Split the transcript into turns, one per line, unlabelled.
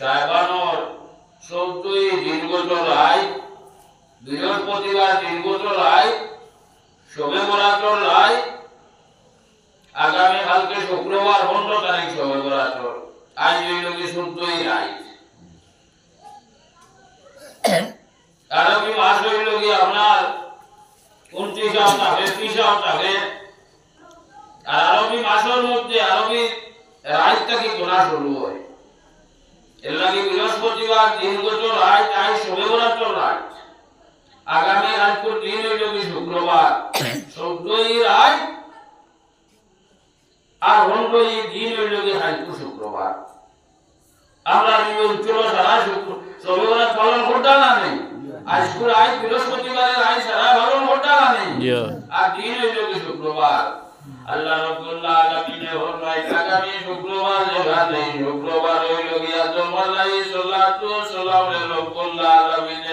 শাবানোর 14ই দীর্ঘতর আয়, বৃহস্পতিবার দীর্ঘতর আয়, শবে বরাতর আয়, আগামী কালকে শুক্রবার 15 তারিখ শবে বরাতর আজ হইল কি 14ই আয়। আরবি মাস হইল কি আপনার 29 থাকে 30 থাকে। আর আরবি মাসের মধ্যে আরবি রাত থেকে গোনা শুরু হয়। এর লাগে বৃহস্পতিবার দীর্ঘতর রাত আজ শবে বরাতর রাত, আগামী রাতপুর দিন হইল কি শুক্রবার 14ই রাত, আর 15ই দিন হইল কি রাতপুর শুক্রবার। আমরা চলো সারা শবে বরাত পালন করতে না নেই, আজকুর আজ বৃহস্পতিবারের আজ সারা পালন করতে না নেই, আর দিন হইল কি শুক্রবার। আল্লাহ রাব্বুল আলামিনের ফরমায় আগামী শুক্রবার যেখানে শুক্রবার হইল গিয়া তোমার সাল্লাতু সালাম রাব্বুল আলামিন